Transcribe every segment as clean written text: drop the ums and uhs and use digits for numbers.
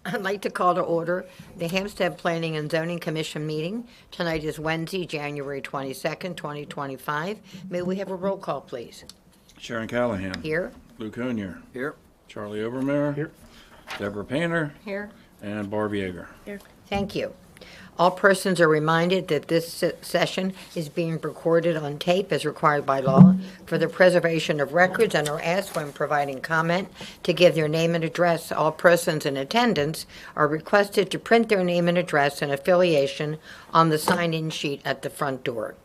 I'd like to call to order the Hampstead Planning and Zoning Commission meeting. Tonight is Wednesday, January 22nd, 2025. May we have a roll call, please? Sharon Callahan. Here. Lou Conyer. Here. Charlie Obermeier. Here. Deborah Painter. Here. And Barb Yeager. Here. Thank you. All persons are reminded that this session is being recorded on tape as required by law for the preservation of records and are asked when providing comment to give their name and address. All persons in attendance are requested to print their name and address and affiliation on the sign-in sheet at the front door.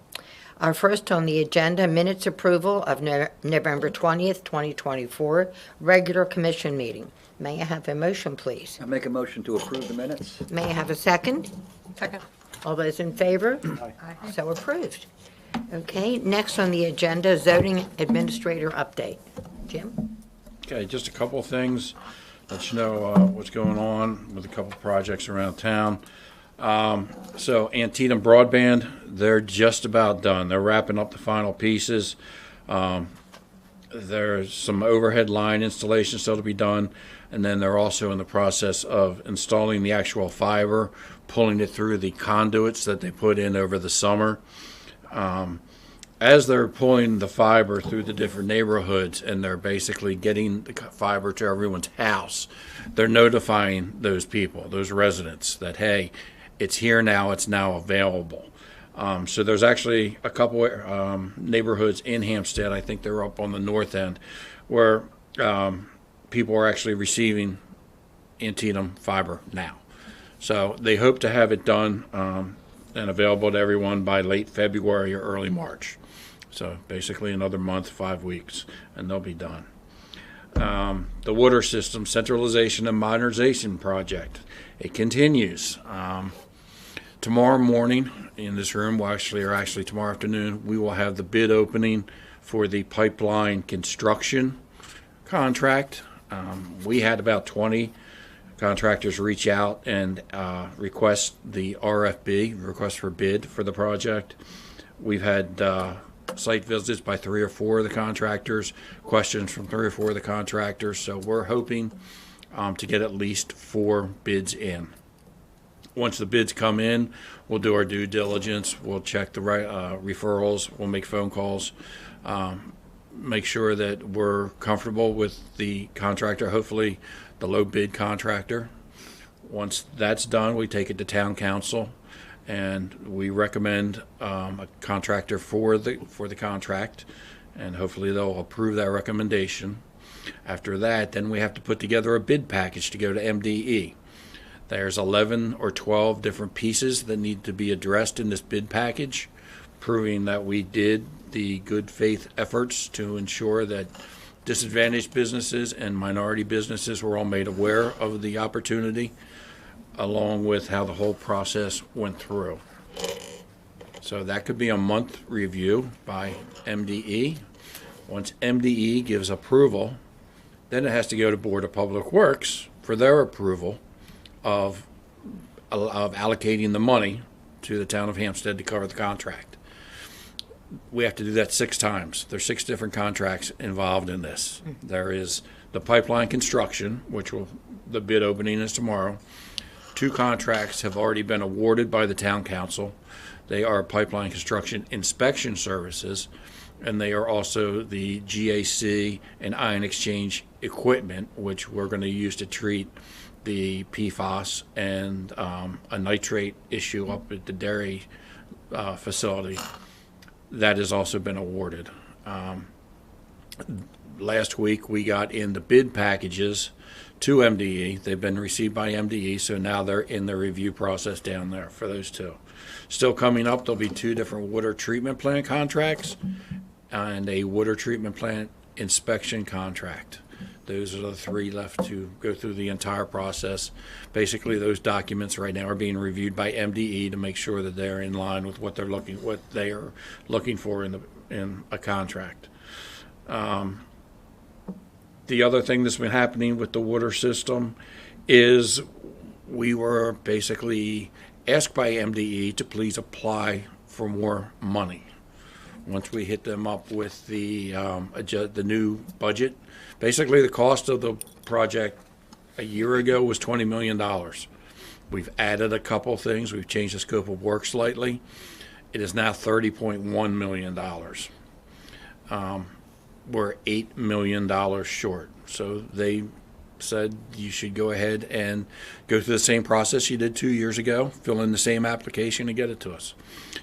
Our first on the agenda, minutes approval of November 20th, 2024, regular commission meeting. May I have a motion, please? I make a motion to approve the minutes. May I have a second? Second. All those in favor? Aye. So approved. Okay, next on the agenda, zoning administrator update. Jim? Okay, just a couple of things. Let you know what's going on with a couple of projects around town. So Antietam Broadband, they're just about done. They're wrapping up the final pieces. There's some overhead line installation still to be done. And then they're also in the process of installing the actual fiber, pulling it through the conduits that they put in over the summer. As they're pulling the fiber through the different neighborhoods and they're basically getting the fiber to everyone's house, they're notifying those people, those residents, that, hey, it's here now, it's now available. So there's actually a couple neighborhoods in Hampstead, I think they're up on the north end, where people are actually receiving Antietam fiber now. So they hope to have it done and available to everyone by late February or early March. So basically another month, 5 weeks, and they'll be done. The water system centralization and modernization project, it continues. Tomorrow morning in this room, actually tomorrow afternoon, we will have the bid opening for the pipeline construction contract. We had about 20 contractors reach out and request the RFB, request for bid for the project. We've had site visits by 3 or 4 of the contractors, questions from 3 or 4 of the contractors. So we're hoping to get at least 4 bids in. Once the bids come in, we'll do our due diligence. We'll check the referrals. We'll make phone calls. Make sure that we're comfortable with the contractor, hopefully the low bid contractor. Once that's done, we take it to town council and we recommend a contractor for the contract, and hopefully they'll approve that recommendation. After that, then we have to put together a bid package to go to MDE. There's 11 or 12 different pieces that need to be addressed in this bid package, proving that we did the good faith efforts to ensure that disadvantaged businesses and minority businesses were all made aware of the opportunity, along with how the whole process went through. So that could be a month review by MDE. Once MDE gives approval, then it has to go to Board of Public Works for their approval of allocating the money to the town of Hampstead to cover the contract. We have to do that 6 times. There's 6 different contracts involved in this. There is the pipeline construction, the bid opening is tomorrow. 2 contracts have already been awarded by the town council. They are pipeline construction inspection services, and they are also the GAC and ion exchange equipment, which we're going to use to treat the PFAS and a nitrate issue up at the dairy facility. That has also been awarded. Last week we got in the bid packages to MDE. They've been received by MDE, so now they're in the review process down there for those 2. Still coming up, there'll be 2 different water treatment plant contracts and a water treatment plant inspection contract. Those are the 3 left to go through the entire process. Basically, those documents right now are being reviewed by MDE to make sure that they're in line with what they are looking for in a contract. The other thing that's been happening with the water system is we were basically asked by MDE to please apply for more money. Once we hit them up with the new budget, basically the cost of the project a year ago was $20 million. We've added a couple things. We've changed the scope of work slightly. It is now $30.1 million. We're $8 million short. So they said you should go ahead and go through the same process you did 2 years ago, fill in the same application and get it to us.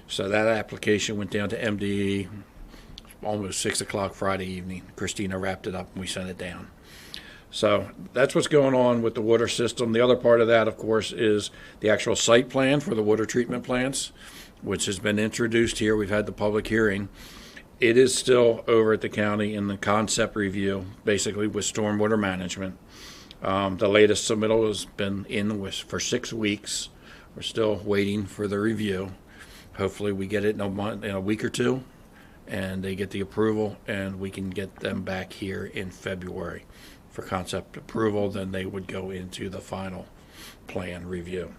So that application went down to MDE almost 6 o'clock Friday evening. Christina wrapped it up and we sent it down. So that's what's going on with the water system. The other part of that, of course, is the actual site plan for the water treatment plants, which has been introduced here. We've had the public hearing. It is still over at the county in the concept review, basically with stormwater management. The latest submittal has been in for 6 weeks. We're still waiting for the review. Hopefully we get it in a week or two, and they get the approval, and we can get them back here in February for concept approval. Then they would go into the final plan review.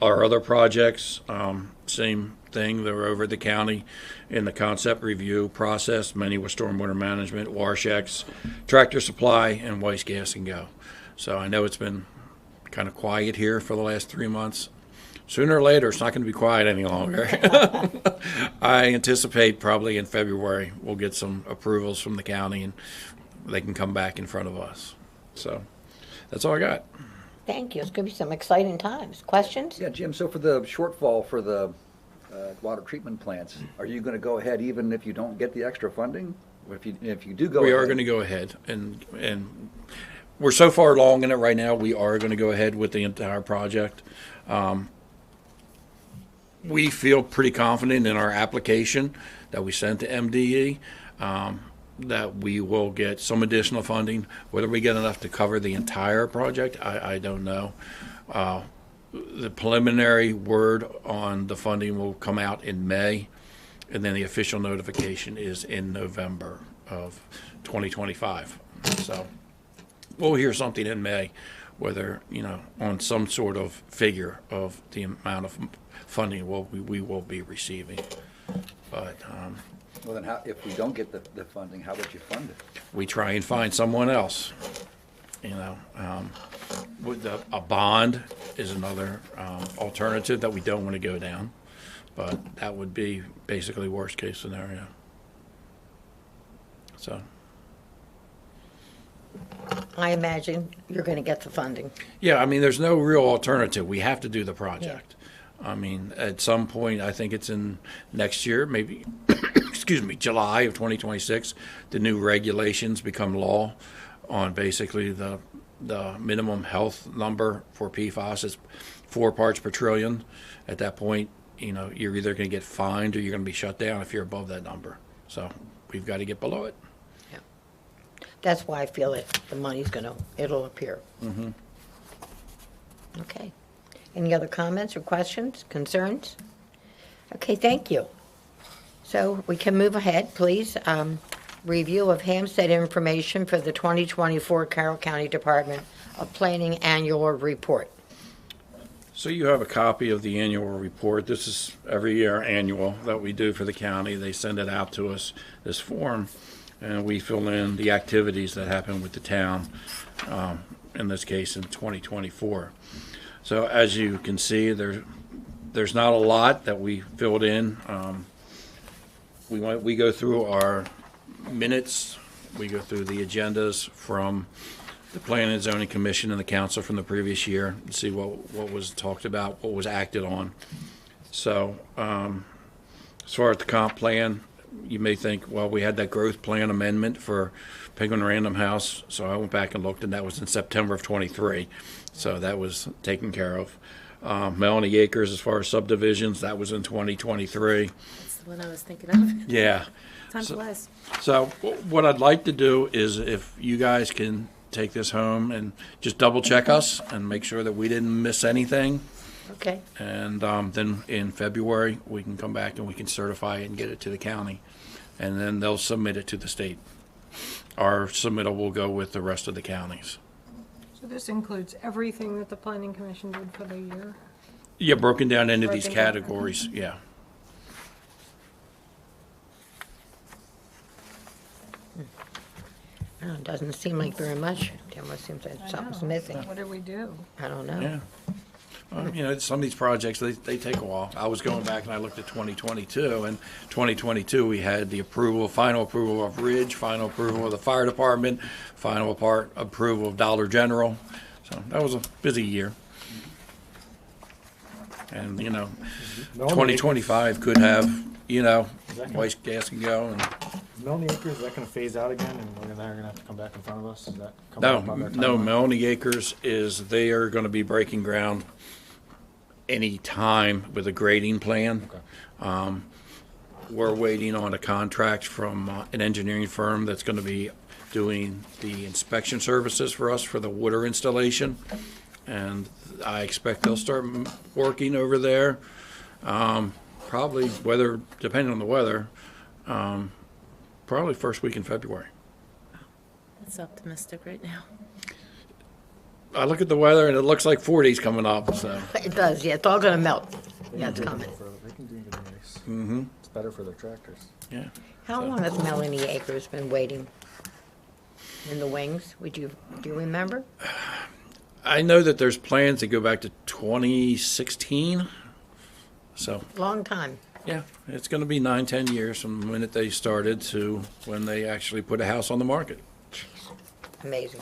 Our other projects, same thing. They're over at the county in the concept review process, many with stormwater management, Warshex, Tractor Supply, and Weiss Gas and Go. So I know it's been kind of quiet here for the last 3 months. Sooner or later, it's not going to be quiet any longer. I anticipate probably in February we'll get some approvals from the county and they can come back in front of us. So that's all I got. Thank you. It's going to be some exciting times. Questions? Yeah, Jim, so for the shortfall for the water treatment plants, are you going to go ahead even if you don't get the extra funding? Or if you do go We ahead? are going to go ahead, and we're so far along in it right now, we are going to go ahead with the entire project. We feel pretty confident in our application that we sent to MDE, that we will get some additional funding. Whether we get enough to cover the entire project, I don't know. The preliminary word on the funding will come out in May, and then the official notification is in November of 2025. So we'll hear something in May, whether, on some sort of figure of the amount of funding we will be receiving. But Well, then if we don't get the funding, how would you fund it? we try and find someone else. With a bond is another alternative that we don't want to go down, but that would be basically worst case scenario. So I imagine you're going to get the funding. yeah, there's no real alternative. We have to do the project. At some point, I think it's in next year, maybe, excuse me, July of 2026, the new regulations become law on basically the minimum health number for PFAS is 4 parts per trillion. At that point, you're either going to get fined or you're going to be shut down if you're above that number. So we've got to get below it. Yeah. That's why I feel the money's it'll appear. Mm-hmm. Okay. Any other comments or questions, concerns? Okay, thank you. So we can move ahead, please. Review of Hampstead information for the 2024 Carroll County Department of Planning Annual Report. So you have a copy of the annual report. This is every year annual that we do for the county. They send it out to us, this form, and we fill in the activities that happen with the town, in this case in 2024. So as you can see, there's not a lot that we filled in. We go through our minutes, we go through the agendas from the Planning and Zoning Commission and the council from the previous year and see what was talked about, what was acted on. So as far as the comp plan, you may think, well, we had that growth plan amendment for Penguin Random House, so I went back and looked, and that was in September of 23. So that was taken care of. Melanie Acres, as far as subdivisions, that was in 2023. That's the one I was thinking of. Yeah. Time flies. So what I'd like to do is if you guys can take this home and just double check us and make sure that we didn't miss anything. Okay. And then in February, we can come back and we can certify it and get it to the county. And then they'll submit it to the state. Our submittal will go with the rest of the counties. So this includes everything that the Planning Commission did for the year? Yeah, broken down into these Broken down, categories, yeah. Oh, it doesn't seem like very much It almost seems like I something's know. missing. What do we do? I don't know. Yeah. Some of these projects, they take a while. I was going back and I looked at 2022, and 2022, we had the final approval of Ridge, final approval of the fire department, approval of Dollar General. So that was a busy year. And, 2025 could have, waste, gas can go. And Melanie Acres, is that going to phase out again, and they're going to have to come back in front of us? Is that coming no, up on their no, timeline? Melanie Acres they are going to be breaking ground any time with a grading plan. Okay. We're waiting on a contract from an engineering firm that's going to be doing the inspection services for us for the water installation. And I expect they'll start working over there, probably depending on the weather, probably first week in February. That's optimistic right now. I look at the weather and it looks like 40's coming up, so. It does, yeah, it's all gonna melt. Yeah, it's They can coming. do it They can do it nice. Mm-hmm. It's better for their tractors. Yeah. How long has Melanie Acres been waiting in the wings? Do you remember? I know that there's plans to go back to 2016. So, Long time. yeah, it's going to be 9-10 years from the minute they started to when they actually put a house on the market. Amazing.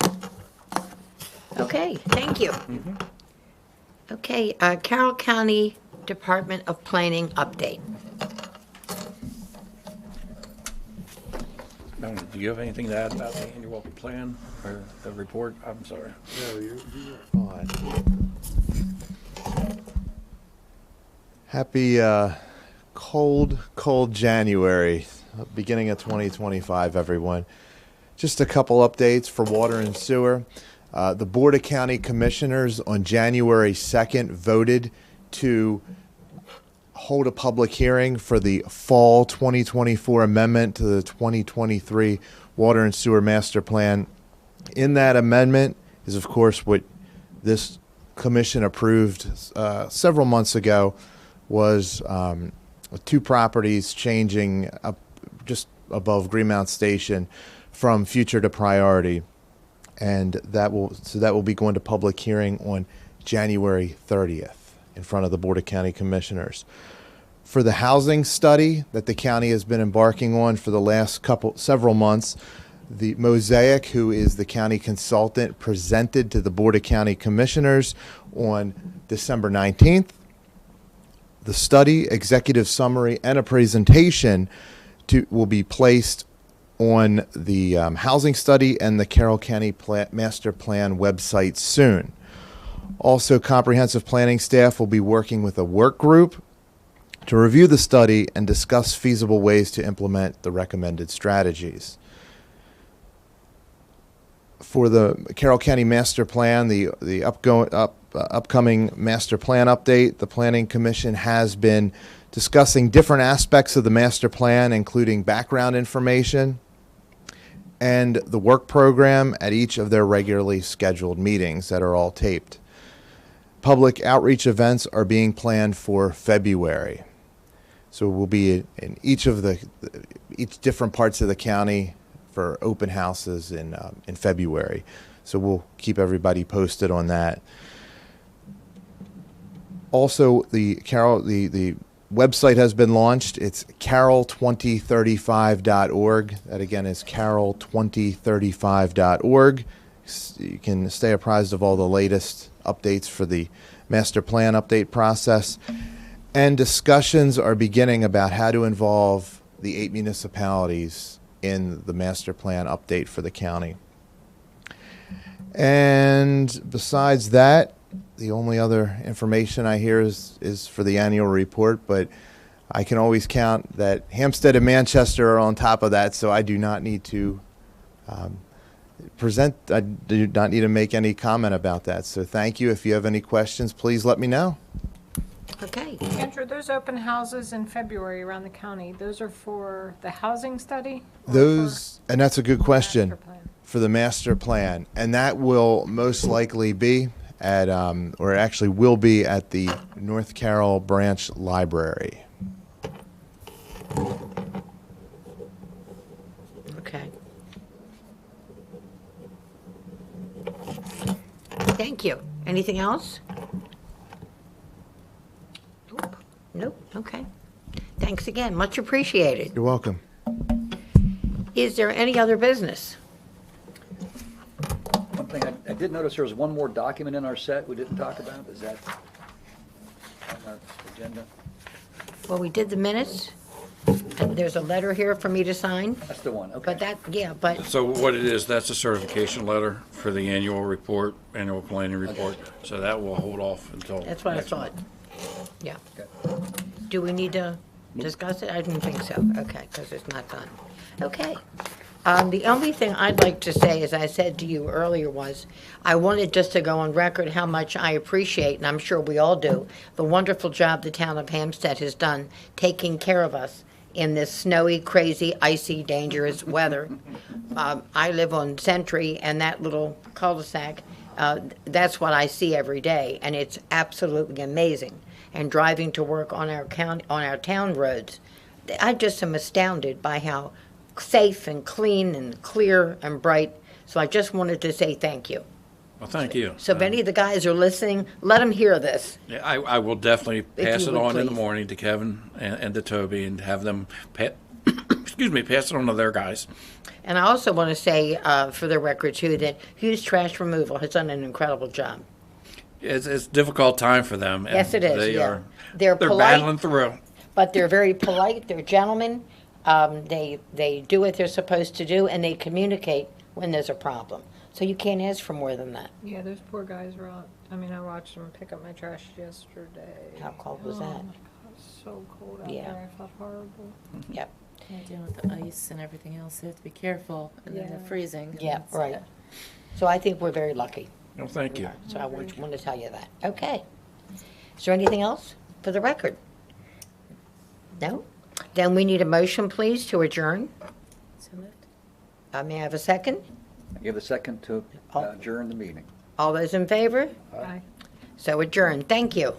Okay, thank you. Okay, Carroll County Department of Planning update. Now, do you have anything to add about the annual plan or the report? I'm sorry. No, you're fine. Happy cold January, beginning of 2025, everyone. Just a couple updates for water and sewer. The Board of County Commissioners on January 2nd voted to hold a public hearing for the fall 2024 amendment to the 2023 Water and Sewer Master Plan. In that amendment is, of course, what this commission approved several months ago, was two properties changing up just above Greenmount Station from future to priority. And that will be going to public hearing on January 30th in front of the Board of County Commissioners. For the housing study that the county has been embarking on for the last several months, the Mosaic, who is the county consultant, presented to the Board of County Commissioners on December 19th. The study, executive summary, and a presentation will be placed on the housing study and the Carroll County Master Plan website soon. Also, comprehensive planning staff will be working with a work group to review the study and discuss feasible ways to implement the recommended strategies. For the Carroll County Master Plan, the upcoming Master Plan update, the Planning Commission has been discussing different aspects of the Master Plan, including background information and the work program at each of their regularly scheduled meetings that are all taped. Public outreach events are being planned for February. So we'll be in each different parts of the county for open houses in February. So we'll keep everybody posted on that. Also, the website has been launched. It's carroll2035.org. That again is carroll2035.org. You can stay apprised of all the latest updates for the master plan update process. And discussions are beginning about how to involve the 8 municipalities in the master plan update for the county. And besides that, the only other information I hear is for the annual report, but I can always count that Hampstead and Manchester are on top of that, so I do not need to I do not need to make any comment about that. So thank you. If you have any questions, please let me know. Okay. Andrew, those open houses in February around the county, those are for the housing study? Or And that's a good for question, master plan? for the master plan. And that will most likely be at, or actually will be at the North Carroll Branch Library. Okay. Thank you. Anything else? Nope, okay. Thanks again, much appreciated. You're welcome. Is there any other business? One thing, I did notice there was one more document in our set we didn't talk about. Is that on our agenda? Well, we did the minutes, and there's a letter here for me to sign, That's the one, okay. but that, yeah, but, So what it is, that's a certification letter for the annual report, annual planning report. So that will hold off until. that's what I next thought. month. Yeah. Okay. Do we need to discuss it? I didn't think so. Okay, because it's not done. Okay. The only thing I'd like to say, as I said to you earlier, was I wanted just to go on record how much I appreciate, and I'm sure we all do, the wonderful job the town of Hampstead has done taking care of us in this snowy, crazy, icy, dangerous weather. I live on Century, and that little cul-de-sac, that's what I see every day, and it's absolutely amazing. And driving to work on our town roads, I just am astounded by how safe and clean and clear and bright. So I just wanted to say thank you. Well, thank you. So if any of the guys are listening, let them hear this. Yeah, I will definitely pass you it would, on in the please. morning to Kevin and to Toby and have them, excuse me, pass it on to their guys. And I also want to say, for the record too, that Hughes Trash Removal has done an incredible job. It's a difficult time for them. and Yes, it is, They yeah. are, They're they're polite. battling through. But they're very polite, they're gentlemen, they do what they're supposed to do, and they communicate when there's a problem. So you can't ask for more than that. Yeah, those poor guys were out. I mean, I watched them pick up my trash yesterday. How cold was Oh that? my God, it's so cold out Yeah. there. I felt horrible. Yep, Yeah, dealing with the ice and everything else, they have to be careful, and then Yeah. they're freezing. and yeah, it's- right. So I think we're very lucky. Well, thank you. So I want to tell you that. Okay. Is there anything else for the record? No? Then we need a motion, please, to adjourn. So moved. May I have a second? I give the second to Oh. adjourn the meeting. All those in favor? Bye. So adjourned. Thank you.